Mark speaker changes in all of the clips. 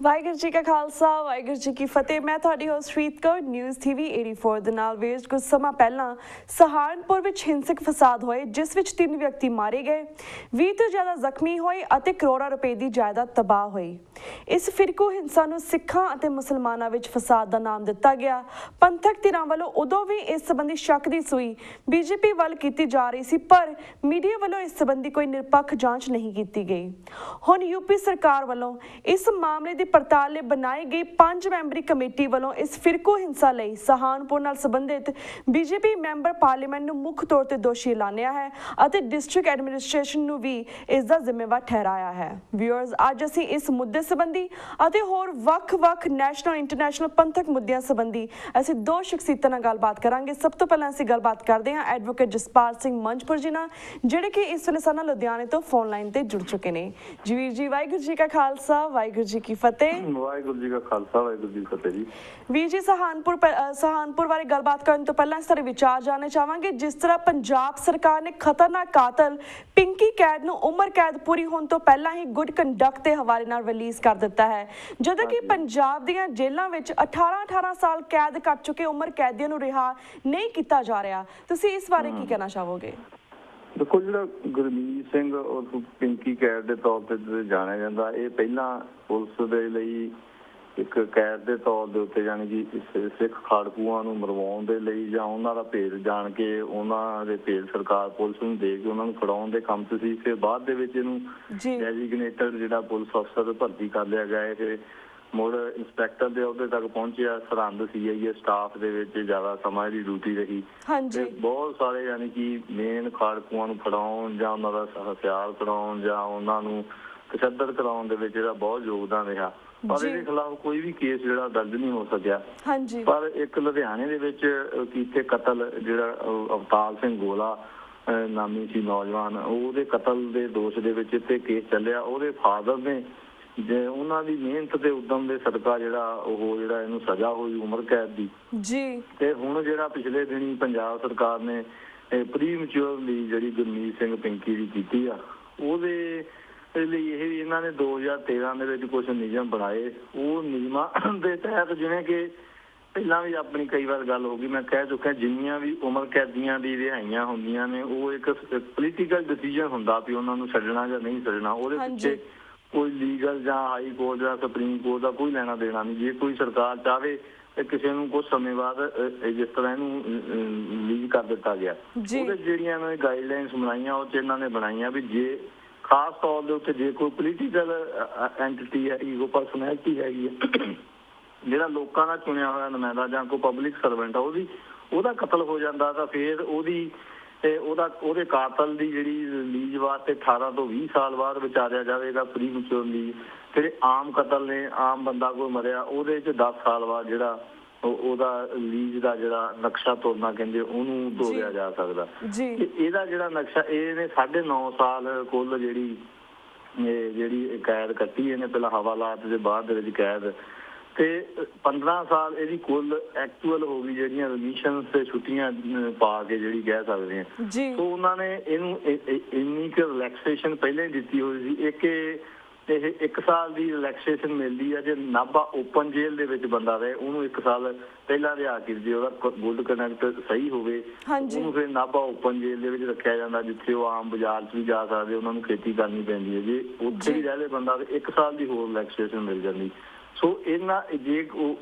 Speaker 1: ਵਾਹਿਗੁਰੂ ਜੀ ਕਾ ਖਾਲਸਾ ਵਾਹਿਗੁਰੂ ਜੀ ਕੀ ਫਤਿਹ। ਮੈਂ ਤੁਹਾਡੀ ਹੋਸਟ ਪ੍ਰੀਤ ਕੌਰ ਨਿਊਜ਼ ਟੀਵੀ 84 ਦੇ ਨਾਲ ਵੇਜ ਕੁਝ ਸਮਾਂ ਪਹਿਲਾਂ ਸਹਾਰਨਪੁਰ ਵਿੱਚ ਹਿੰਸਕ ਫਸਾਦ ਹੋਏ ਜਿਸ ਵਿੱਚ 3 ਵਿਅਕਤੀ ਮਾਰੇ ਗਏ, 20 ਤੋਂ ਜ਼ਿਆਦਾ ਜ਼ਖਮੀ ਹੋਏ ਅਤੇ ਕਰੋੜਾਂ ਰੁਪਏ ਦੀ ਜਾਇਦਾਦ ਤਬਾਹ ਹੋਈ। ਇਸ ਫਿਰਕੂ ਹਿੰਸਾ ਨੂੰ ਸਿੱਖਾਂ ਅਤੇ ਮੁਸਲਮਾਨਾਂ ਵਿੱਚ ਫਸਾਦ ਦਾ ਨਾਮ ਦਿੱਤਾ ਗਿਆ। ਪੰਥਕ ਧਿਰਾਂ ਵੱਲੋਂ ਉਦੋਂ ਵੀ ਇਸ ਸੰਬੰਧੀ ਸ਼ੱਕ ਦੀ ਸੂਈ ਬੀਜੇਪੀ ਵੱਲ ਕੀਤੀ ਜਾ ਰਹੀ ਸੀ, ਪਰ ਮੀਡੀਆ ਵੱਲੋਂ ਇਸ ਸੰਬੰਧੀ ਕੋਈ ਨਿਰਪੱਖ ਜਾਂਚ ਨਹੀਂ ਕੀਤੀ ਗਈ। ਹੁਣ ਯੂਪੀ ਸਰਕਾਰ ਵੱਲੋਂ ਇਸ ਮਾਮਲੇ ਦੀ ਪੜਤਾਲ ਲਈ ਬਣਾਈ ਗਈ 5 ਮੈਂਬਰੀ ਕਮੇਟੀ ਵੱਲੋਂ ਇਸ ਫਿਰਕੂ ਹਿੰਸਾ ਲਈ ਸਹਾਰਨਪੁਰ ਨਾਲ ਸੰਬੰਧਿਤ ਬੀਜੇਪੀ ਮੈਂਬਰ ਪਾਰਲੀਮੈਂਟ ਨੂੰ ਮੁੱਖ ਤੌਰ ਤੇ ਦੋਸ਼ੀ ਐਲਾਨਿਆ ਹੈ ਅਤੇ ਡਿਸਟ੍ਰਿਕਟ ਐਡਮਿਨਿਸਟ੍ਰੇਸ਼ਨ ਨੂੰ ਵੀ ਇਸ ਦਾ ਜ਼ਿੰਮੇਵਾਰ ਠਹਿਰਾਇਆ ਹੈ। ਵਿਊਅਰਸ, ਅੱਜ ਅਸੀਂ ਇਸ ਮੁੱਦੇ ਸੰਬੰਧੀ ਅਤੇ ਹੋਰ ਵੱਖ-ਵੱਖ ਨੈਸ਼ਨਲ ਇੰਟਰਨੈਸ਼ਨਲ ਪੰਥਕ ਮੁੱਦਿਆਂ ਸੰਬੰਧੀ ਅਸੀਂ 2 ਸ਼ਖਸੀਅਤਾਂ ਨਾਲ ਗੱਲਬਾਤ ਕਰਾਂਗੇ। ਸਭ ਤੋਂ ਪਹਿਲਾਂ ਅਸੀਂ ਗੱਲਬਾਤ ਕਰਦੇ ਹਾਂ ਐਡਵੋਕੇਟ ਜਸਪਾਲ ਸਿੰਘ ਮੰਚਪੁਰ ਜੀ ਨਾਲ, ਜਿਹੜੇ ਕਿ ਇਸ ਵੇਲੇ ਸਾਡੇ ਨਾਲ ਲੁਧਿਆਣੇ ਤੋਂ ਫੋਨ ਲਾਈਨ ਤੇ ਜੁੜ ਚੁੱਕੇ ਨੇ। ਜੀ ਵੀਰ ਜੀ, ਵਾਹਿਗੁਰੂ ਜੀ ਕਾ ਖਾਲਸਾ ਵਾਹਿਗੁਰੂ ਜੀ ਕੀ ਫਤਿਹ।
Speaker 2: ਵਾਹਿਗੁਰੂ ਜੀ ਕਾ ਖਾਲਸਾ ਵਾਹਿਗੁਰੂ ਜੀ ਕੀ ਫਤਿਹ ਜੀ।
Speaker 1: ਵੀਰ ਜੀ, ਸਹਾਰਨਪੁਰ ਬਾਰੇ ਗੱਲਬਾਤ ਕਰਨ ਤੋਂ ਪਹਿਲਾਂ ਸਾਡੇ ਵਿਚਾਰ ਜਾਣਨਾ ਚਾਹਾਂਗੇ। ਜਿਸ ਤਰ੍ਹਾਂ ਪੰਜਾਬ ਸਰਕਾਰ ਨੇ ਖਤਰਨਾਕ ਕਾਤਲ ਪਿੰਕੀ ਕੈਦ ਨੂੰ ਉਮਰ ਕੈਦ ਪੂਰੀ ਹੋਣ ਤੋਂ ਪਹਿਲਾਂ ਹੀ ਗੁੱਡ ਕੰਡਕਟ ਦੇ ਹਵਾਲੇ ਨਾਲ ਰਿਲੀਜ਼ ਕਰ ਦਿੱਤਾ ਹੈ, ਜਦੋਂ ਕਿ ਪੰਜਾਬ ਦੀਆਂ ਜੇਲ੍ਹਾਂ ਵਿੱਚ 18 ਸਾਲ ਕੈਦ ਕੱਟ ਚੁੱਕੇ ਉਮਰ ਕੈਦੀਆਂ ਨੂੰ ਰਿਹਾ ਨਹੀਂ ਕੀਤਾ ਜਾ ਰਿਹਾ। ਤੁਸੀਂ ਇਸ ਬਾਰੇ ਕੀ ਕਹਿਣਾ ਚਾਹੋਗੇ?
Speaker 2: ਦੇਖੋ, ਜਿਹੜਾ ਗੁਰਮੀਤ ਸਿੰਘ ਉਰਫ ਪਿੰਕੀ ਕੈਦ ਦੇ ਤੌਰ ਤੇ ਜਾਣਿਆ ਜਾਂਦਾ, ਇਹ ਪਹਿਲਾਂ ਪੁਲਿਸ ਦੇ ਲਈ ਇੱਕ ਕੈਦ ਦੇ ਤੌਰ ਦੇ ਉੱਤੇ ਯਾਨੀ ਕਿ ਸਿੱਖ ਖਾੜਕੂਆਂ ਨੂੰ ਮਰਵਾਉਣ ਦੇ ਲਈ ਜਾਂ ਉਹਨਾਂ ਦਾ ਭੇਦ ਜਾਣ ਕੇ ਉਹਨਾਂ ਦੇ ਭੇਦ ਸਰਕਾਰ ਪੁਲਿਸ ਨੂੰ ਦੇ ਕੇ ਉਹਨਾਂ ਨੂੰ ਫੜਾਉਣ ਦੇ ਕੰਮ 'ਚ ਸੀ। ਫਿਰ ਬਾਅਦ ਦੇ ਵਿੱਚ ਇਹਨੂੰ ਡੈਜ਼ੀਗਨੇਟਡ ਜਿਹੜਾ ਪੁਲਿਸ ਅਫਸਰ ਭਰਤੀ ਕਰ ਲਿਆ ਗਿਆ। ਫਿਰ ਮੁੜ ਇੰਸਪੈਕਟਰ ਦੇ ਅਹੁਦੇ ਤੱਕ ਪਹੁੰਚਿਆ। ਸਰਹੰਦ CIA ਸਟਾਫ ਦੇ ਵਿੱਚ ਜ਼ਿਆਦਾ ਸਮਾਂ ਇਹਦੀ ਡਿਊਟੀ ਰਹੀ। ਤੇ ਬਹੁਤ ਸਾਰੇ ਯਾਨੀ ਕਿ ਮੇਨ ਖਾੜਕੂਆਂ ਨੂੰ ਫੜਾਉਣ ਜਾਂ ਉਹਨਾਂ ਦਾ ਹਥਿਆਰ ਫੜਾਉਣ ਜਾਂ ਉਹਨਾਂ ਨੂੰ ਤਸ਼ੱਦਦ ਕਰਾਉਣ ਦੇ ਵਿੱਚ ਇਹਦਾ ਬਹੁਤ ਯੋਗਦਾਨ ਰਿਹਾ, ਪਰ ਇਹਦੇ ਖਿਲਾਫ ਕੋਈ ਵੀ ਕੇਸ ਜਿਹੜਾ ਦਰਜ ਨਹੀਂ ਹੋ ਸਕਿਆ। ਪਰ ਇੱਕ ਲੁਧਿਆਣੇ ਦੇ ਵਿੱਚ ਕੀਤੇ ਕਤਲ ਜਿਹੜਾ ਅਵਤਾਰ ਸਿੰਘ ਗੋਲਾ ਨਾਮੀ ਸੀ ਨੌਜਵਾਨ, ਉਹਦੇ ਕਤਲ ਦੇ ਦੋਸ਼ ਦੇ ਵਿੱਚ ਇੱਥੇ ਕੇਸ ਚੱਲਿਆ। ਉਹਦੇ ਫਾਦਰ ਨੇ ਜੇ ਉਹਨਾਂ ਦੀ ਮਿਹਨਤ ਤੇ ਉਦਮ ਦੇ ਸਦਕਾ ਜਿਹੜਾ ਇਹਨੂੰ ਸਜ਼ਾ ਹੋਈ ਉਮਰ ਕੈਦ ਦੀ ਜੀ। ਤੇ ਹੁਣ ਜਿਹੜਾ ਪਿਛਲੇ ਦਿਨੀ ਪੰਜਾਬ ਸਰਕਾਰ ਨੇ ਪ੍ਰੀ ਮੈਚੁਰਲੀ ਜਿਹੜੀ ਗੁਰਮੀਤ ਸਿੰਘ ਪਿੰਕੀ ਦੀ ਕੀਤੀ ਆ, ਉਹਦੇ ਲਈ ਇਹ ਇਹਨਾਂ ਨੇ 2013 ਦੇ ਵਿੱਚ ਕੁਝ ਨਿਯਮ ਬਣਾਏ। ਉਹ ਨਿਯਮਾਂ ਦੇ ਤਹਿਤ ਜਿਵੇਂ ਕਿ ਪਹਿਲਾਂ ਵੀ ਆਪਣੀ ਕਈ ਵਾਰ ਗੱਲ ਹੋ ਗਈ, ਮੈਂ ਕਹਿ ਚੁੱਕਿਆ, ਜਿੰਨੀਆਂ ਵੀ ਉਮਰ ਕੈਦੀਆਂ ਦੀ ਰਿਹਾਈਆਂ ਹੁੰਦੀਆਂ ਨੇ ਉਹ ਇੱਕ ਪੋਲੀਟੀਕਲ ਡਿਸੀਜਨ ਹੁੰਦਾ ਵੀ ਉਹਨਾਂ ਨੂੰ ਛੱਡਣਾ ਜਾਂ ਨਹੀਂ ਛੱਡਣਾ। ਉਹਦੇ ਪਿੱਛੇ ਕੋਈ ਲੀਗਲ ਜਾਂ ਹਾਈ ਕੋਰਟ ਜਾਂ ਸੁਪਰੀਮ ਕੋਰਟ ਦਾ ਕੋਈ ਲੈਣਾ ਦੇਣਾ ਨਹੀਂ। ਜੇ ਕੋਈ ਸਰਕਾਰ ਚਾਹੇ ਤੇ ਕਿਸੇ ਨੂੰ ਕੁਝ ਸਮੇਂ ਬਾਅਦ ਜਿਸ ਤਰ੍ਹਾਂ ਇਹਨੂੰ ਰਿਲੀਜ਼ ਕਰ ਦਿੱਤਾ ਗਿਆ, ਉਹਦੇ ਜਿਹੜੀਆਂ ਇਹਨਾਂ ਨੇ ਗਾਈਡਲਾਈਨਸ ਬਣਾਈਆਂ ਉਹ 'ਚ ਇਹਨਾਂ ਨੇ ਬਣਾਈਆਂ ਵੀ ਜੇ ਖਾਸ ਤੌਰ ਦੇ ਉੱਤੇ ਜੇ ਕੋਈ ਪੋਲੀਟੀਕਲ ਐਂਟੀਟੀ ਹੈਗੀ, ਕੋਈ ਪਰਸਨੈਲਿਟੀ ਹੈਗੀ ਹੈ, ਜਿਹੜਾ ਲੋਕਾਂ ਦਾ ਚੁਣਿਆ ਹੋਇਆ ਨੁਮਾਇੰਦਾ ਜਾਂ ਕੋਈ ਪਬਲਿਕ ਸਰਵੈਂਟ ਆ, ਉਹਦਾ ਕਤਲ ਹੋ ਜਾਂਦਾ ਤਾਂ ਫਿਰ ਉਹਦੇ ਕਾਤਲ ਦੀ ਜਿਹੜੀ ਰਿਲੀਜ਼ ਵਾਸਤੇ 18 ਤੋਂ 20 ਸਾਲ ਬਾਅਦ ਵਿਚਾਰਿਆ ਜਾਵੇਗਾ ਪ੍ਰੀ ਮੈਚੁਰਲੀ। ਜਿਹੜੇ ਆਮ ਕਤਲ ਨੇ, ਆਮ ਬੰਦਾ ਕੋਈ ਮਰਿਆ, ਉਹਦੇ 'ਚ 10 ਸਾਲ ਬਾਅਦ ਜਿਹੜਾ ਉਹਦਾ ਰਿਲੀਜ਼ ਦਾ ਜਿਹੜਾ ਨਕਸ਼ਾ ਤੋੜਨਾ ਕਹਿੰਦੇ ਉਹਨੂੰ ਤੋੜਿਆ ਜਾ ਸਕਦਾ। ਇਹਦਾ ਜਿਹੜਾ ਨਕਸ਼ਾ ਇਹਨੇ 9.5 ਸਾਲ ਕੁੱਲ ਜਿਹੜੀ ਕੈਦ ਕੱਟੀ ਇਹਨੇ, ਪਹਿਲਾਂ ਹਵਾਲਾਤ ਦੇ ਬਾਅਦ ਦੇ ਵਿੱਚ ਕੈਦ, ਤੇ 15 ਸਾਲ ਇਹਦੀ ਕੁੱਲ ਐਕਚੁਅਲ ਹੋ ਗਈ ਜਿਹੜੀਆਂ ਰਿਮਿਸ਼ਨ ਤੇ ਛੁੱਟੀਆਂ ਪਾ ਕੇ ਜਿਹੜੀ ਕਹਿ ਸਕਦੇ ਹਾਂ। ਸੋ ਉਹਨਾਂ ਨੇ ਇਹਨੂੰ ਇੰਨੀ ਕੁ ਰਿਲੈਕਸੇਸ਼ਨ ਪਹਿਲਾਂ ਹੀ ਦਿੱਤੀ ਹੋਈ ਸੀ। ਇਹ 1 ਸਾਲ ਦੀ ਰਿਲੈਕਸੇਸ਼ਨ ਮਿਲਦੀ ਹੈ ਜੇ ਨਾਭਾ ਓਪਨ ਜੇਲ੍ਹ ਦੇ ਵਿੱਚ ਬੰਦਾ ਰਹੇ, ਉਹਨੂੰ 1 ਸਾਲ ਪਹਿਲਾਂ ਰਿਹਾ ਕੀਤੀ, ਉਹਦਾ ਗੁੱਡ ਕਨੈਕਟ ਸਹੀ ਹੋਵੇ, ਉਹਨੂੰ ਫਿਰ ਨਾਭਾ ਓਪਨ ਜੇਲ੍ਹ ਦੇ ਵਿੱਚ ਰੱਖਿਆ ਜਾਂਦਾ ਜਿੱਥੇ ਉਹ ਆਮ ਬਾਜ਼ਾਰ 'ਚ ਵੀ ਜਾ ਸਕਦੇ, ਉਹਨਾਂ ਨੂੰ ਖੇਤੀ ਕਰਨੀ ਪੈਂਦੀ ਹੈ। ਜੇ ਉੱਥੇ ਵੀ ਰਹਿ ਬੰਦਾ 1 ਸਾਲ ਦੀ ਹੋਰ ਰਿਲੈਕਸੇਸ਼ਨ ਮਿਲ ਜਾਂਦੀ। ਸੋ ਜੇ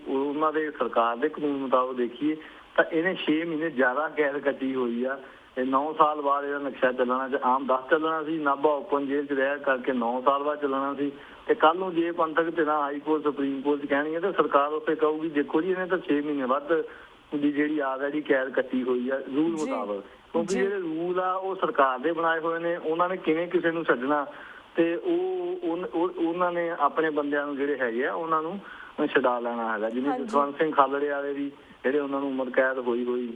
Speaker 2: ਉਹਨਾਂ ਦੇ ਸਰਕਾਰ ਦੇ ਕਾਨੂੰਨ ਮੁਤਾਬਕ ਦੇਖੀਏ ਤਾਂ ਇਹਨੇ 6 ਮਹੀਨੇ ਜ਼ਿਆਦਾ ਕੈਦ ਕੱਟੀ ਹੋਈ ਆ। 9 ਸਾਲ ਬਾਅਦ ਇਹਦਾ ਨਕਸ਼ਾ ਚੱਲਣਾ, ਆਮ 10 ਚੱਲਣਾ ਸੀ, ਨਾਭਾ ਓਪਨ ਜੇਲ੍ਹ 'ਚ ਰਹਿ ਕਰਕੇ 9 ਸਾਲ ਬਾਅਦ ਚੱਲਣਾ ਸੀ। ਤੇ ਕੱਲ੍ਹ ਨੂੰ ਜੇ ਪੰਥਕ ਧਿਰਾਂ ਹਾਈ ਕੋਰਟ ਸੁਪਰੀਮ ਕੋਰਟ 'ਚ ਕਹਿਣਗੇ ਤਾਂ ਸਰਕਾਰ ਉੱਥੇ ਕਹੂਗੀ ਦੇਖੋ ਜੀ ਇਹਨੇ ਤਾਂ 6 ਮਹੀਨੇ ਵੱਧ ਦੀ ਜਿਹੜੀ ਆਲਰੇਡੀ ਕੈਦ ਕੱਟੀ ਹੋਈ ਆ ਰੂਲ ਮੁਤਾਬਕ, ਕਿਉਂਕਿ ਜਿਹੜੇ ਰੂਲ ਆ ਉਹ ਸਰਕਾਰ ਦੇ ਬਣਾਏ ਹੋਏ ਨੇ। ਉਹਨਾਂ ਨੇ ਕਿਵੇਂ ਕਿਸੇ ਨੂੰ ਛੱਡਣਾ ਤੇ ਉਹਨਾਂ ਨੇ ਆਪਣੇ ਬੰਦਿਆਂ ਨੂੰ ਜਿਹੜੇ ਹੈਗੇ ਆ ਉਹਨਾਂ ਨੂੰ ਛਡਾ ਲੈਣਾ ਹੈਗਾ। ਜਿਵੇਂ ਜਸਵੰਤ ਸਿੰਘ ਖਾਲੜੇ ਵਾਲੇ ਵੀ ਜਿਹੜੇ ਉਹਨਾਂ ਨੂੰ ਉਮਰ ਕੈਦ ਹੋਈ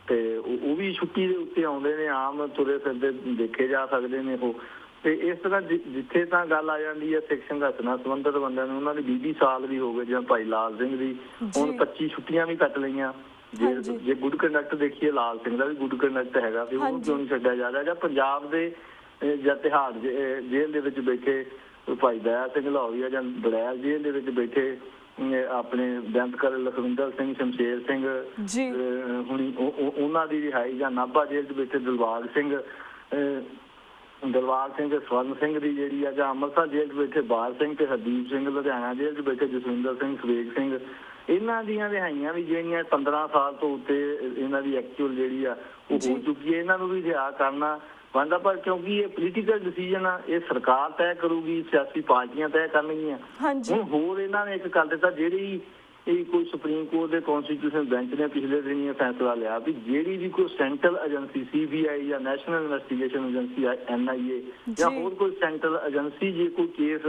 Speaker 2: ਤੇ ਉਹ ਵੀ ਛੁੱਟੀ ਦੇ ਉੱਤੇ ਆਉਂਦੇ ਨੇ, ਆਮ ਤੁਰੇ ਫਿਰਦੇ ਦੇਖੇ ਜਾ ਸਕਦੇ ਨੇ ਉਹ। ਤੇ ਇਸ ਤਰ੍ਹਾਂ ਜਿੱਥੇ ਤਾਂ ਗੱਲ ਆ ਜਾਂਦੀ ਹੈ ਸਿੱਖ ਸੰਘਰਸ਼ ਨਾਲ ਸੰਬੰਧਿਤ ਬੰਦਿਆਂ ਨੂੰ, ਉਹਨਾਂ ਦੀ 20 ਸਾਲ ਵੀ ਹੋ ਗਏ, ਜਿਵੇਂ ਭਾਈ ਲਾਲ ਸਿੰਘ ਦੀ ਹੁਣ 25 ਛੁੱਟੀਆਂ ਵੀ ਕੱਟ ਲਈਆਂ। ਜੇ ਗੁੱਡ ਕੰਡਕਟ ਦੇਖੀਏ, ਲਾਲ ਸਿੰਘ ਦਾ ਵੀ ਗੁੱਡ ਕੰਡਕਟ ਹੈਗਾ, ਫਿਰ ਉਹਨੂੰ ਕਿਉਂ ਨਹੀਂ ਛੱਡਿਆ ਜਾ ਰਿਹਾ? ਜਾਂ ਪੰਜਾਬ ਦੇ ਜਾਂ ਤਿਹਾੜ ਜੇਲ੍ਹ ਦੇ ਵਿੱਚ ਬੈਠੇ ਭਾਈ ਦਇਆ ਸਿੰਘ ਲਾਹੌਰੀਆ ਜਾਂ ਬਲੈਲ ਜੇਲ੍ਹ ਦੇ ਵਿੱਚ ਬੈਠੇ ਆਪਣੇ ਬੇਅੰਤਕਾਰ ਲਖਵਿੰਦਰ ਸਿੰਘ, ਸ਼ਮਸ਼ੇਰ ਸਿੰਘ ਹੁਣੀ ਉਹਨਾਂ ਦੀ ਰਿਹਾਈ, ਜਾਂ ਨਾਭਾ ਜੇਲ੍ਹ 'ਚ ਬੈਠੇ ਦਿਲਬਾਗ ਸਿੰਘ ਸਵਰਨ ਸਿੰਘ ਦੀ ਜਿਹੜੀ ਆ, ਜਾਂ ਅੰਮ੍ਰਿਤਸਰ ਜੇਲ੍ਹ 'ਚ ਬੈਠੇ ਬਾਲ ਸਿੰਘ ਤੇ ਹਰਦੀਪ ਸਿੰਘ, ਲੁਧਿਆਣਾ ਜੇਲ੍ਹ 'ਚ ਬੈਠੇ ਜਸਵਿੰਦਰ ਸਿੰਘ, ਸਵੇਗ ਸਿੰਘ, ਇਹਨਾਂ ਦੀਆਂ ਰਿਹਾਈਆਂ ਵੀ ਜਿਹੜੀਆਂ 15 ਸਾਲ ਤੋਂ ਉੱਤੇ ਇਹਨਾਂ ਦੀ ਐਕਚੁਅਲ ਜਿਹੜੀ ਆ ਉਹ ਹੋ ਚੁੱਕੀ ਹੈ। ਇਹਨਾਂ ਨੂੰ ਵੀ ਰਿਹਾ ਕਰਨਾ ਬਣਦਾ, ਪਰ ਕਿਉਂਕਿ ਇਹ ਪੋਲੀਟੀਕਲ ਡਿਸੀਜਨ ਆ, ਇਹ ਸਰਕਾਰ ਤੈਅ ਕਰੂਗੀ, ਸਿਆਸੀ ਪਾਰਟੀਆਂ ਤੈਅ ਕਰਨਗੀਆਂ। ਹੁਣ ਹੋਰ ਇਹਨਾਂ ਨੇ ਇੱਕ ਕਰ ਦਿੱਤਾ, ਜਿਹੜੀ ਇਹ ਕੋਈ ਸੁਪਰੀਮ ਕੋਰਟ ਦੇ ਕੌਂਸਟੀਟਿਊਸ਼ਨ ਬੈਂਚ ਨੇ ਪਿਛਲੇ ਦਿਨ ਇਹ ਫੈਸਲਾ ਲਿਆ ਵੀ ਜਿਹੜੀ ਵੀ ਕੋਈ ਸੈਂਟਰਲ ਏਜੰਸੀ CBI ਜਾਂ ਨੈਸ਼ਨਲ ਇਨਵੈਸਟੀਗੇਸ਼ਨ ਏਜੰਸੀ NIA ਜਾਂ ਹੋਰ ਕੋਈ ਸੈਂਟਰਲ ਏਜੰਸੀ ਜੇ ਕੋਈ ਕੇਸ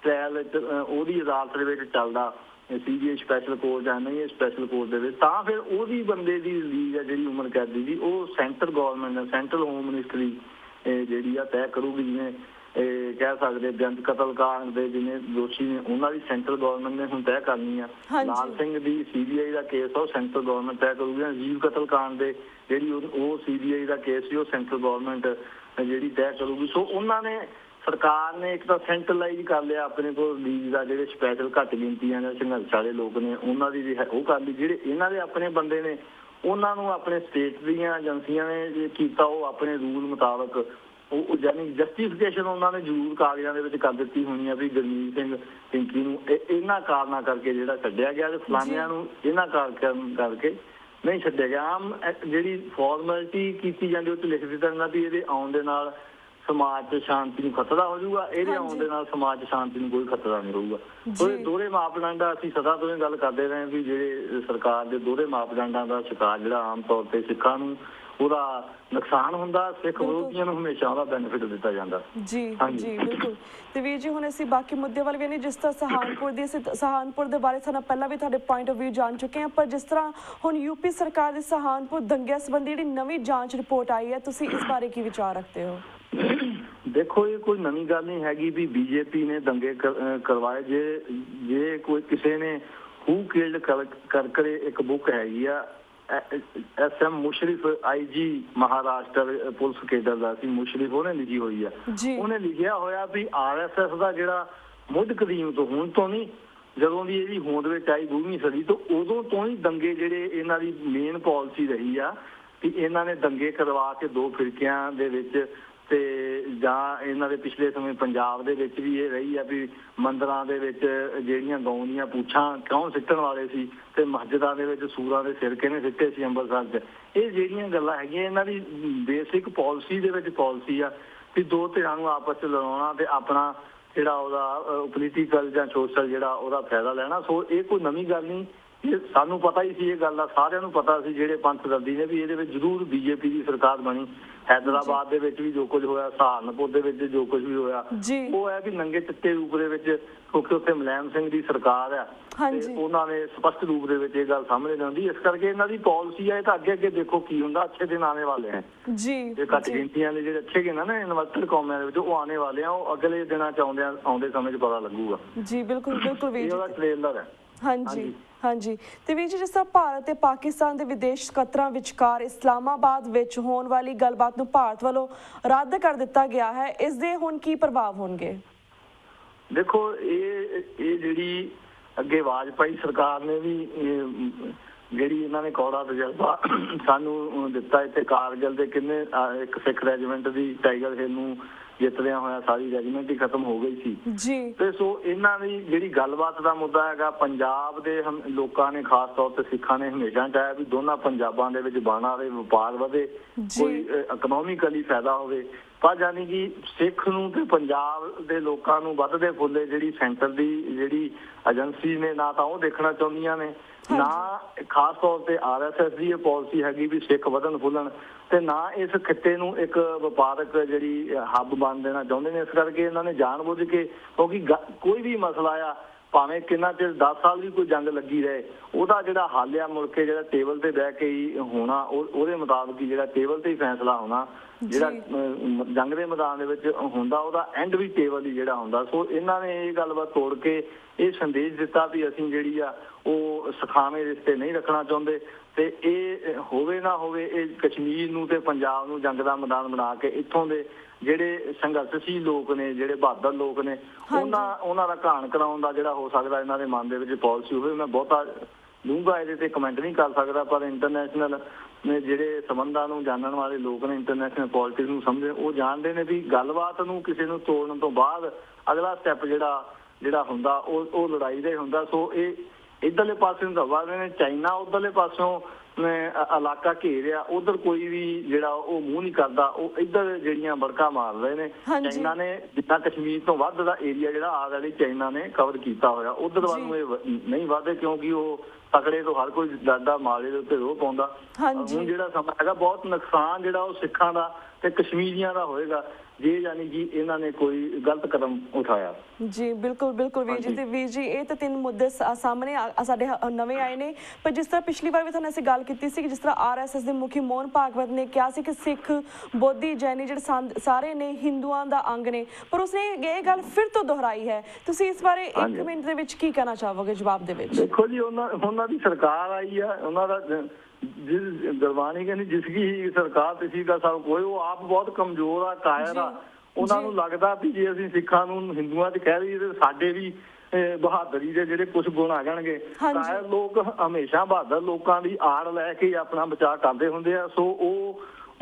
Speaker 2: ਟ੍ਰਾਇਲ ਉਹਦੀ ਅਦਾਲਤ ਦੇ ਵਿੱਚ ਚੱਲਦਾ, CBI ਸਪੈਸ਼ਲ ਕੋਰਟ ਜਾਂ NIA ਸਪੈਸ਼ਲ ਕੋਰਟ ਦੇ ਵਿੱਚ, ਤਾਂ ਫਿਰ ਉਹਦੀ ਬੰਦੇ ਦੀ ਰਿਲੀਜ਼ ਆ ਜਿਹੜੀ ਉਮਰ ਕੈਦੀ ਦੀ, ਉਹ central government central home ministry ਜਿਹੜੀ ਆ ਤੈਅ ਕਰੂਗੀ। ਜਿਵੇਂ ਕਹਿ ਸਕਦੇ ਬੇਅੰਤ ਕਤਲकांड ਦੇ ਜਿਵੇਂ ਦੋਸ਼ੀ ਨੇ ਉਹਨਾਂ ਦੀ ਸੈਂਟਰਲ ਗੌਰਮੈਂਟ ਨੇ ਹੁਣ ਤੈਅ ਕਰਨੀ ਆ। ਲਾਲ ਸਿੰਘ ਦੀ CBI ਦਾ ਕੇਸ ਉਹ ਸੈਂਟਰਲ ਗੌਰਮੈਂਟ ਤੈਅ ਕਰੂਗੀ। ਅਜੀਬ ਕਤਲकांड ਦੇ ਜਿਹੜੀ ਉਹ CBI ਦਾ ਕੇਸ ਸੀ ਉਹ ਸੈਂਟਰਲ ਗੌਰਮੈਂਟ ਜਿਹੜੀ ਤੈਅ ਕਰੂਗੀ। ਸੋ ਉਹਨਾਂ ਨੇ ਸਰਕਾਰ ਨੇ ਇੱਕ ਤਾਂ ਸੈਂਟਰਲਾਈਜ਼ ਕਰ ਲਿਆ ਆਪਣੇ ਕੋਲ ਰਿਲੀਜ਼ ਦਾ, ਜਿਹੜੇ ਸਪੈਸ਼ਲ ਘੱਟ ਗਿਣਤੀਆਂ ਜਾਂ ਸੰਘਰਸ਼ ਵਾਲੇ ਲੋਕ ਨੇ ਉਹਨਾਂ ਦੀ ਉਹ ਕਰ ਲਈ। ਜਿਹੜੇ ਇਹਨਾਂ ਦੇ ਆਪਣੇ ਬੰਦੇ ਨੇ ਉਹਨਾਂ ਨੂੰ ਆਪਣੇ ਸਟੇਟ ਦੀਆਂ ਏਜੰਸੀਆਂ ਨੇ ਕੀਤਾ, ਉਹ ਆਪਣੇ ਰੂਲ ਮੁਤਾਬਕ ਉਹ ਯਾਨੀ ਜਸਟੀਫਿਕੇਸ਼ਨ ਉਹਨਾਂ ਨੇ ਜ਼ਰੂਰ ਕਾਗਜ਼ਾਂ ਦੇ ਵਿੱਚ ਕਰ ਦਿੱਤੀ ਹੋਣੀ ਆ ਵੀ ਗੁਰਮੀਤ ਸਿੰਘ ਪਿੰਕੀ ਨੂੰ ਇਹਨਾਂ ਕਾਰਨਾਂ ਕਰਕੇ ਜਿਹੜਾ ਛੱਡਿਆ ਗਿਆ ਤੇ ਫਲਾਨਿਆਂ ਨੂੰ ਇਹਨਾਂ ਕਰਕੇ ਨਹੀਂ ਛੱਡਿਆ ਗਿਆ। ਆਮ ਜਿਹੜੀ ਫਾਰਮੈਲਿਟੀ ਕੀਤੀ ਜਾਂਦੀ ਉਹ 'ਚ ਲਿਖ ਦਿੱਤਾ ਜਾਂਦਾ ਵੀ ਇਹਦੇ ਆਉਣ ਦੇ ਨਾਲ ਸਮਾਜ 'ਚ ਸ਼ਾਂਤੀ ਨੂੰ ਖਤਰਾ ਹੋ ਜਾਊਗਾ, ਇਹਦੇ ਆਉਣ ਦੇ ਨਾਲ ਸਮਾਜ 'ਚ ਸ਼ਾਂਤੀ ਨੂੰ ਕੋਈ ਖਤਰਾ ਨਹੀਂ ਹੋਊਗਾ। ਸੋ ਇਹ ਦੋਹਰੇ ਮਾਪਦੰਡ ਅਸੀਂ ਸਦਾ ਤੋਂ ਇਹ ਗੱਲ ਕਰਦੇ ਰਹੇ ਵੀ ਜਿਹੜੇ ਸਰਕਾਰ ਦੇ ਦੋਹਰੇ ਮਾਪਦੰਡਾਂ ਦਾ ਸ਼ਿਕਾਰ ਜਿਹੜਾ ਆਮ ਤੌਰ ਤੇ ਸਿੱਖਾਂ ਨੂੰ ਉਹਦਾ ਨੁਕਸਾਨ ਹੁੰਦਾ, ਸਿੱਖ ਵਿਰੋਧੀਆਂ ਨੂੰ ਹਮੇਸ਼ਾ ਉਹਦਾ ਬੈਨੀਫਿਟ ਦਿੱਤਾ ਜਾਂਦਾ।
Speaker 1: ਜੀ ਬਿਲਕੁਲ। ਤੇ ਵੀਰ ਜੀ ਹੁਣ ਅਸੀਂ ਬਾਕੀ ਮੁੱਦੇ ਵੱਲ ਵੀ ਨਹੀਂ, ਜਿਸ ਤਰ੍ਹਾਂ ਸਹਾਰਨਪੁਰ ਦੇ ਬਾਰੇ ਸਾਨੂੰ ਪਹਿਲਾਂ ਵੀ ਤੁਹਾਡੇ ਪੁਆਇੰਟ ਆਫ ਵਿਊ ਜਾਣ ਚੁੱਕੇ ਹਾਂ, ਪਰ ਜਿਸ ਤਰ੍ਹਾਂ ਹੁਣ UP ਸਰਕਾਰ ਦੇ ਸਹਾਰਨਪੁਰ ਦੰਗਿਆਂ ਸੰਬੰਧੀ ਜਿਹੜੀ ਨਵੀਂ ਜਾਂਚ ਰਿਪੋਰਟ ਆਈ ਹੈ, ਤੁਸੀਂ ਇਸ ਬਾਰੇ ਕੀ ਵਿਚਾਰ ਰੱਖਦੇ ਹੋ?
Speaker 2: ਦੇਖੋ, ਇਹ ਕੋਈ ਨਵੀਂ ਗੱਲ ਨਹੀਂ ਹੈਗੀ ਵੀ BJP ਨੇ ਦੰਗੇ ਕਰਵਾਏ। ਜੇ ਕੋਈ ਕਿਸੇ ਨੇ ਹੂ ਕਿਲਡ ਕਰਕੇ ਇੱਕ ਬੁੱਕ ਹੈਗੀ ਆ, SM Mushrif IG Maharashtra police cadre ਦਾ ਸੀ ਮੁਸ਼ਰਿਫ, ਉਹਨੇ ਲਿਖੀ ਹੋਈ ਆ। ਉਹਨੇ ਲਿਖਿਆ ਹੋਇਆ ਵੀ RSS ਦਾ ਜਿਹੜਾ ਮੁੱਢ ਕਦੀਮ ਤੋਂ, ਹੁਣ ਤੋਂ ਨਹੀਂ, ਜਦੋਂ ਦੀ ਇਹਦੀ ਹੋਂਦ ਵਿੱਚ ਆਈ 20ਵੀਂ ਸਦੀ ਤੋਂ, ਉਦੋਂ ਤੋਂ ਹੀ ਦੰਗੇ ਜਿਹੜੇ ਇਹਨਾਂ ਦੀ ਮੇਨ ਪਾਲਿਸੀ ਰਹੀ ਆ ਵੀ ਇਹਨਾਂ ਨੇ ਦੰਗੇ ਕਰਵਾ ਕੇ ਦੋ ਫਿਰਕਿਆਂ ਦੇ ਵਿੱਚ, ਤੇ ਜਾਂ ਇਹਨਾਂ ਦੇ ਪਿਛਲੇ ਸਮੇਂ ਪੰਜਾਬ ਦੇ ਵਿੱਚ ਵੀ ਇਹ ਰਹੀ ਆ ਵੀ ਮੰਦਰਾਂ ਦੇ ਵਿੱਚ ਜਿਹੜੀਆਂ ਗਊ ਦੀਆਂ ਪੂਛਾਂ ਕਿਉਂ ਸਿੱਟਣ ਵਾਲੇ ਸੀ ਤੇ ਮਸਜਿਦਾਂ ਦੇ ਵਿੱਚ ਸੂਰਾਂ ਦੇ ਸਿਰ ਕਿਹਨੇ ਸਿੱਟੇ ਸੀ ਅੰਮ੍ਰਿਤਸਰ 'ਚ। ਇਹ ਜਿਹੜੀਆਂ ਗੱਲਾਂ ਹੈਗੀਆਂ ਇਹਨਾਂ ਦੀ ਬੇਸਿਕ ਪਾਲਿਸੀ ਦੇ ਵਿੱਚ ਪਾਲਿਸੀ ਆ ਵੀ ਦੋ ਧਿਰਾਂ ਨੂੰ ਆਪਸ 'ਚ ਲੜਾਉਣਾ ਤੇ ਆਪਣਾ ਜਿਹੜਾ ਉਹਦਾ ਪੋਲੀਟੀਕਲ ਜਾਂ ਸੋਸ਼ਲ ਜਿਹੜਾ ਉਹਦਾ ਫਾਇਦਾ ਲੈਣਾ। ਸੋ ਇਹ ਕੋਈ ਨਵੀਂ ਗੱਲ ਨਹੀਂ, ਇਹ ਸਾਨੂੰ ਪਤਾ ਹੀ ਸੀ, ਇਹ ਗੱਲ ਦਾ ਸਾਰਿਆਂ ਨੂੰ ਪਤਾ ਸੀ ਜਿਹੜੇ ਪੰਥ ਦਰਦੀ ਨੇ ਵੀ ਇਹਦੇ ਵਿੱਚ ਜ਼ਰੂਰ BJP ਦੀ ਸਰਕਾਰ ਬਣੀ। ਹੈਦਰਾਬਾਦ ਦੇ ਵਿੱਚ ਵੀ ਜੋ ਕੁਝ ਹੋਇਆ, ਸਹਾਰਨਪੁਰ ਦੇ ਵਿੱਚ ਜੋ ਕੁਝ ਵੀ ਹੋਇਆ, ਉਹ ਹੈ ਵੀ ਨੰਗੇ ਚਿੱਟੇ ਰੂਪ ਦੇ ਵਿੱਚ, ਕਿਉਂਕਿ ਉੱਥੇ ਮੁਲਾਇਮ ਸਿੰਘ ਦੀ ਸਰਕਾਰ ਆ ਤੇ ਉਹਨਾਂ ਨੇ ਸਪਸ਼ਟ ਰੂਪ ਦੇ ਵਿੱਚ ਇਹ ਗੱਲ ਸਾਹਮਣੇ ਲਿਆਉਂਦੀ। ਇਸ ਕਰਕੇ ਇਹਨਾਂ ਦੀ ਪਾਲਿਸੀ ਆ, ਇਹ ਤਾਂ ਅੱਗੇ ਦੇਖੋ ਕੀ ਹੁੰਦਾ। ਅੱਛੇ ਦਿਨ ਆਉਣੇ ਵਾਲੇ ਆ ਜੀ, ਇਹ ਘੱਟ ਗਿਣਤੀਆਂ ਦੇ ਜਿਹੜੇ ਅੱਛੇ ਗਿਣ ਨਾ ਇਨਵੈਸਟਰ ਕੌਮਾਂ ਦੇ ਵਿੱਚ, ਉਹ ਆਉਣੇ ਵਾਲੇ ਆ, ਉਹ ਅਗਲੇ ਦਿਨਾਂ 'ਚ ਆਉਂਦੇ ਸਮੇਂ 'ਚ ਪਤਾ ਲੱਗੂਗਾ। ਜੀ ਬਿਲਕੁਲ ਵੀਰ ਜੀ, ਉਹਦਾ ਟ੍ਰੇਲਰ ਹੈ। ਹਾਂਜੀ। ਤੇ ਵੀਰ ਜੀ, ਜਿਸ ਤਰ੍ਹਾਂ ਭਾਰਤ ਤੇ ਪਾਕਿਸਤਾਨ ਦੇ ਵਿਦੇਸ਼ ਸਕੱਤਰਾਂ ਵਿਚਕਾਰ ਇਸਲਾਮਾਬਾਦ ਵਿੱਚ ਹੋਣ ਵਾਲੀ ਗੱਲਬਾਤ ਨੂੰ ਭਾਰਤ ਵੱਲੋਂ ਰੱਦ ਕਰ ਦਿੱਤਾ ਗਿਆ ਹੈ, ਇਸ ਦੇ ਹੁਣ ਕੀ ਪ੍ਰਭਾਵ ਹੋਣਗੇ? ਦੇਖੋ, ਇਹ ਜਿਹੜੀ ਅੱਗੇ ਵਾਜਪਾਈ ਸਰਕਾਰ ਨੇ ਵੀ ਜਿਹੜੀ ਇਹਨਾਂ ਨੇ ਕੌੜਾ ਤਜਰਬਾ ਸਾਨੂੰ ਦਿੱਤਾ, ਇੱਥੇ ਕਾਰਗਿਲ ਦੇ ਕਿੰਨੇ ਇੱਕ ਸਿੱਖ ਰੈਜੀਮੈਂਟ ਦੀ ਟਾਈਗਰ ਹਿੱਲ ਨੂੰ ਜਿੱਤਦਿਆਂ ਹੋਇਆ ਸਾਰੀ ਰੈਜੀਮੈਂਟ ਹੀ ਖਤਮ ਹੋ ਗਈ ਸੀ। ਤੇ ਸੋ ਇਹਨਾਂ ਦੀ ਜਿਹੜੀ ਗੱਲਬਾਤ ਦਾ ਮੁੱਦਾ ਹੈਗਾ, ਪੰਜਾਬ ਦੇ ਲੋਕਾਂ ਨੇ ਖਾਸ ਤੌਰ ਤੇ ਸਿੱਖਾਂ ਨੇ ਹਮੇਸ਼ਾ ਚਾਹਿਆ ਵੀ ਦੋਨਾਂ ਪੰਜਾਬਾਂ ਦੇ ਵਿੱਚ ਬਾਣਾ ਦੇ ਵਪਾਰ ਵਧੇ, ਕੋਈ ਇਕਨੋਮਿਕਲੀ ਫਾਇਦਾ ਹੋਵੇ। ਪਰ ਯਾਨੀ ਕਿ ਸਿੱਖ ਨੂੰ ਤੇ ਪੰਜਾਬ ਦੇ ਲੋਕਾਂ ਨੂੰ ਵੱਧਦੇ ਫੁੱਲੇ ਜਿਹੜੀ ਸੈਂਟਰ ਦੀ ਜਿਹੜੀ ਏਜੰਸੀ ਨੇ ਨਾ ਤਾਂ ਉਹ ਦੇਖਣਾ ਚਾਹੁੰਦੀਆਂ ਨੇ, ਨਾ ਖਾਸ ਤੌਰ ਤੇ RSS ਦੀ ਇਹ ਪਾਲਿਸੀ ਹੈਗੀ ਵੀ ਸਿੱਖ ਵਧਣ ਫੁੱਲਣ, ਤੇ ਨਾ ਇਸ ਖਿੱਤੇ ਨੂੰ ਇੱਕ ਵਪਾਰਕ ਜਿਹੜੀ ਹੱਬ ਬਣ ਦੇਣਾ ਚਾਹੁੰਦੇ ਨੇ। ਇਸ ਕਰਕੇ ਇਹਨਾਂ ਨੇ ਜਾਣਬੁੱਝ ਕੇ, ਕਿਉਂਕਿ ਕੋਈ ਵੀ ਮਸਲਾ ਆ ਭਾਵੇਂ ਕਿੰਨਾ ਚਿਰ 10 ਸਾਲ ਵੀ ਕੋਈ ਜੰਗ ਲੱਗੀ ਰਹੇ, ਉਹਦਾ ਜਿਹੜਾ ਹੱਲ ਆ ਮੁੜ ਕੇ ਜਿਹੜਾ ਟੇਬਲ ਤੇ ਬਹਿ ਕੇ ਹੀ ਹੋਣਾ, ਉਹਦੇ ਮੁਤਾਬਕ ਹੀ ਜਿਹੜਾ ਟੇਬਲ ਤੇ ਹੀ ਫੈਸਲਾ ਹੋਣਾ। ਜਿਹੜਾ ਜੰਗ ਦੇ ਮੈਦਾਨ ਦੇ ਵਿੱਚ ਹੁੰਦਾ ਉਹਦਾ ਐਂਡ ਵੀ ਟੇਬਲ ਹੀ ਜਿਹੜਾ ਹੁੰਦਾ। ਸੋ ਇਹਨਾਂ ਨੇ ਇਹ ਗੱਲਬਾਤ ਤੋੜ ਕੇ ਇਹ ਸੰਦੇਸ਼ ਦਿੱਤਾ ਵੀ ਅਸੀਂ ਜਿਹੜੀ ਆ ਉਹ ਸਖਾਵੇਂ ਰਿਸ਼ਤੇ ਨਹੀਂ ਰੱਖਣਾ ਚਾਹੁੰਦੇ। ਤੇ ਇਹ ਹੋਵੇ ਨਾ ਹੋਵੇ, ਇਹ ਕਸ਼ਮੀਰ ਨੂੰ ਤੇ ਪੰਜਾਬ ਨੂੰ ਜੰਗ ਦਾ ਮੈਦਾਨ ਬਣਾ ਕੇ ਇੱਥੋਂ ਦੇ ਜਿਹੜੇ ਸੰਘਰਸ਼ਸ਼ੀਲ ਲੋਕ ਨੇ, ਜਿਹੜੇ ਬਹਾਦਰ ਲੋਕ ਨੇ, ਉਹਨਾਂ ਦਾ ਘਾਣ ਕਰਾਉਣ ਦਾ ਜਿਹੜਾ ਹੋ ਸਕਦਾ ਇਹਨਾਂ ਦੇ ਮਨ ਦੇ ਵਿੱਚ ਪਾਲਿਸੀ ਹੋਵੇ। ਮੈਂ ਬਹੁਤਾ ਡੂੰਘਾ ਇਹਦੇ ਤੇ ਕਮੈਂਟ ਨਹੀਂ ਕਰ ਸਕਦਾ, ਪਰ ਇੰਟਰਨੈਸ਼ਨਲ ਨੇ ਜਿਹੜੇ ਸੰਬੰਧਾਂ ਨੂੰ ਜਾਣਨ ਵਾਲੇ ਲੋਕ ਨੇ, ਇੰਟਰਨੈਸ਼ਨਲ ਪੋਲਿਟਿਕਸ ਨੂੰ ਸਮਝਦੇ, ਉਹ ਜਾਣਦੇ ਨੇ ਵੀ ਗੱਲਬਾਤ ਨੂੰ ਕਿਸੇ ਨੂੰ ਤੋੜਨ ਤੋਂ ਬਾਅਦ ਅਗਲਾ ਸਟੈਪ ਜਿਹੜਾ ਹੁੰਦਾ ਉਹ ਲੜਾਈ ਦਾ ਹੀ ਹੁੰਦਾ। ਸੋ ਇਹ ਇੱਧਰਲੇ ਪਾਸੇ ਨੂੰ ਦਬਾ ਰਹੇ ਨੇ, ਚਾਈਨਾ ਉੱਧਰਲੇ ਪਾਸਿਓਂ ਇਲਾਕਾ ਘੇਰਿਆ, ਉਧਰ ਕੋਈ ਵੀ ਜਿਹੜਾ ਉਹ ਮੂੰਹ ਨਹੀਂ ਕਰਦਾ, ਉਹ ਇੱਧਰ ਜਿਹੜੀਆਂ ਬੜਕਾ ਮਾਰ ਰਹੇ ਨੇ। ਚਾਈਨਾ ਨੇ ਜਿੱਦਾਂ ਕਸ਼ਮੀਰ ਤੋਂ ਵੱਧ ਦਾ ਏਰੀਆ ਜਿਹੜਾ ਆਲਰੇਡੀ ਚਾਈਨਾ ਨੇ ਕਵਰ ਕੀਤਾ ਹੋਇਆ, ਉਧਰ ਵੱਲ ਨੂੰ ਇਹ ਨਹੀਂ ਵਧਦੇ ਕਿਉਂਕਿ ਉਹ ਤਕੜੇ ਤੋਂ ਹਰ ਕੋਈ ਡਰਦਾ, ਮਾਲੇ ਦੇ ਉੱਤੇ ਰੋਹ ਪਾਉਂਦਾ। ਹੁਣ ਜਿਹੜਾ ਸਮਾਂ ਹੈਗਾ, ਬਹੁਤ ਨੁਕਸਾਨ ਜਿਹੜਾ ਉਹ ਸਿੱਖਾਂ ਦਾ ਤੇ ਕਸ਼ਮੀਰੀਆਂ ਦਾ ਹੋਏਗਾ ਜੇ ਯਾਨੀ ਕਿ ਇਹਨਾਂ ਨੇ ਕੋਈ ਗਲਤ ਕਦਮ ਉਠਾਇਆ।
Speaker 1: ਜੀ ਬਿਲਕੁਲ ਬਿਲਕੁਲ ਵੀਰ ਜੀ। ਤੇ ਵੀਰ ਜੀ, ਇਹ ਤਾਂ 3 ਮੁੱਦੇ ਸਾਹਮਣੇ ਸਾਡੇ ਨਵੇਂ ਆਏ ਨੇ, ਪਰ ਜਿਸ ਤਰ੍ਹਾਂ ਪਿਛਲੀ ਵਾਰ ਵੀ ਤੁਹਾਨੂੰ ਅਸੀਂ ਗੱਲ ਕੀਤੀ ਸੀ ਕਿ ਜਿਸ ਤਰ੍ਹਾਂ RSS ਦੇ ਮੁਖੀ ਮੋਹਨ ਭਾਗਵਤ ਨੇ ਕਿਹਾ ਸੀ ਕਿ ਸਿੱਖ, ਬੋਧੀ, ਜੈਨੀ ਜਿਹੜੇ ਸਾਰੇ ਨੇ ਹਿੰਦੂਆਂ ਦਾ ਅੰਗ ਨੇ, ਪਰ ਉਸਨੇ ਇਹ ਗੱਲ ਫਿਰ ਤੋਂ ਦੁਹਰਾਈ ਹੈ। ਤੁਸੀਂ ਇਸ ਬਾਰੇ 1 ਮਿੰਟ ਦੇ ਵਿੱਚ ਕੀ ਕਹਿਣਾ ਚਾਹੋਗੇ ਜਵਾਬ ਦੇ ਵਿੱਚ?
Speaker 2: ਦੇਖੋ ਜੀ, ਉਹਨਾਂ ਦੀ ਸਰਕਾਰ ਆਈ ਆ, ਉਹਨਾਂ ਦਾ ਗੁਰਬਾਣੀ ਕਹਿੰਦੀ ਜਿਸकी ਸਰਕਾਰ ਤਿਸੀ ਦਾ ਸਭ ਕੋਈ। ਉਹ ਆਪ ਬਹੁਤ ਕਮਜ਼ੋਰ ਆ, ਕਾਇਰ ਆ। ਉਹਨਾਂ ਨੂੰ ਲੱਗਦਾ ਵੀ ਜੇ ਅਸੀਂ ਸਿੱਖਾਂ ਨੂੰ ਹਿੰਦੂਆਂ 'ਚ ਕਹਿ ਦਈਏ ਤੇ ਸਾਡੇ ਵੀ ਬਹਾਦਰੀ ਦੇ ਜਿਹੜੇ ਕੁਝ ਗੁਣ ਆ ਜਾਣਗੇ। ਕਾਇਰ ਲੋਕ ਹਮੇਸ਼ਾ ਬਹਾਦਰ ਲੋਕਾਂ ਦੀ ਆੜ ਲੈ ਕੇ ਆਪਣਾ ਬਚਾਅ ਕਰਦੇ ਹੁੰਦੇ ਆ। ਸੋ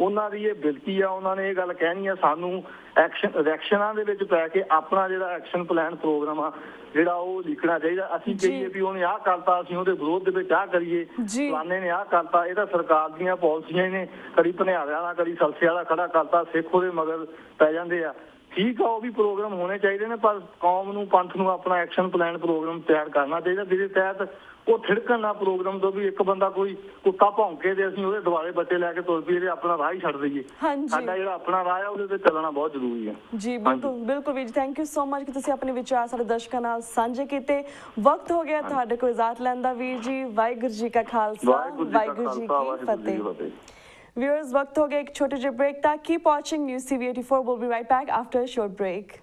Speaker 2: ਉਹਨਾਂ ਦੀ ਇਹ ਬਿਲਤੀ ਆ, ਉਹਨਾਂ ਨੇ ਇਹ ਗੱਲ ਕਹਿਣੀ ਆ, ਸਾਨੂੰ ਰਿਐਕਸ਼ਨਾਂ ਦੇ ਵਿੱਚ ਪੈ ਕੇ ਆਪਣਾ ਜਿਹੜਾ ਐਕਸ਼ਨ ਪਲਾਨ ਪ੍ਰੋਗਰਾਮ ਆ ਜਿਹੜਾ ਉਹ ਲਿਖਣਾ ਚਾਹੀਦਾ। ਅਸੀਂ ਕਹੀਏ ਵੀ ਉਹਨੇ ਆਹ ਕਰਤਾ, ਅਸੀਂ ਉਹਦੇ ਵਿਰੋਧ ਦੇ ਵਿੱਚ ਆਹ ਕਰੀਏ, ਫਲਾਣੇ ਨੇ ਆਹ ਕਰਤਾ, ਇਹ ਤਾਂ ਸਰਕਾਰ ਦੀਆਂ ਪਾਲਿਸੀਆਂ ਨੇ, ਕਦੀ ਭਨਿਆਰਿਆਂ ਦਾ, ਕਦੀ ਸਲਸੇ ਵਾਲਾ ਖੜਾ ਕਰਤਾ, ਸਿੱਖ ਉਹਦੇ ਮਗਰ ਪੈ ਜਾਂਦੇ ਆ। ਠੀਕ ਆ, ਉਹ ਵੀ ਪ੍ਰੋਗਰਾਮ ਹੋਣੇ ਚਾਹੀਦੇ ਨੇ, ਪਰ ਕੌਮ ਨੂੰ, ਪੰਥ ਨੂੰ ਆਪਣਾ ਐਕਸ਼ਨ ਪਲਾਨ ਪ੍ਰੋਗਰਾਮ ਤਿਆਰ ਕਰਨਾ ਚਾਹੀਦਾ ਜਿਹਦੇ ਤਹਿਤ ਉਹ ਥਿੜਕਣ ਨਾ ਪ੍ਰੋਗਰਾਮ ਤੋਂ ਵੀ ਇੱਕ ਬੰਦਾ ਕੋਈ ਕੁੱਤਾ ਭੌਂਕੇ ਤੇ ਅਸੀਂ ਉਹਦੇ ਦੁਆਲੇ ਬੱਚੇ ਲੈ ਕੇ ਤੁਰ ਪਈਏ ਤੇ ਆਪਣਾ ਰਾਹ ਹੀ ਛੱਡ ਦਈਏ। ਸਾਡਾ ਜਿਹੜਾ ਆਪਣਾ ਰਾਹ ਹੈ ਉਹਦੇ ਤੇ ਚੱਲਣਾ ਬਹੁਤ ਜ਼ਰੂਰੀ ਹੈ। ਜੀ ਬਿਲਕੁਲ ਬਿਲਕੁਲ ਵੀਰ ਜੀ, ਥੈਂਕ ਯੂ ਸੋ ਮਚ ਕਿ ਤੁਸੀਂ ਆਪਣੇ ਵਿਚਾਰ ਸਾਡੇ ਦਰਸ਼ਕਾਂ ਨਾਲ ਸਾਂਝੇ ਕੀਤੇ। ਵਕਤ ਹੋ ਗਿਆ ਤੁਹਾਡੇ ਕੋਲ ਇਜਾਜ਼ਤ ਲੈਣ ਦਾ ਵੀਰ ਜੀ। ਵਾਹਿਗੁਰੂ ਜੀ ਕਾ ਖਾਲਸਾ, ਵਾਹਿਗੁਰੂ ਜੀ ਕੀ ਫਤਿਹ। Viewers, वक्त हो गया एक छोटे से ब्रेक था। Keep watching News TV 84. We'll be right back after a short break.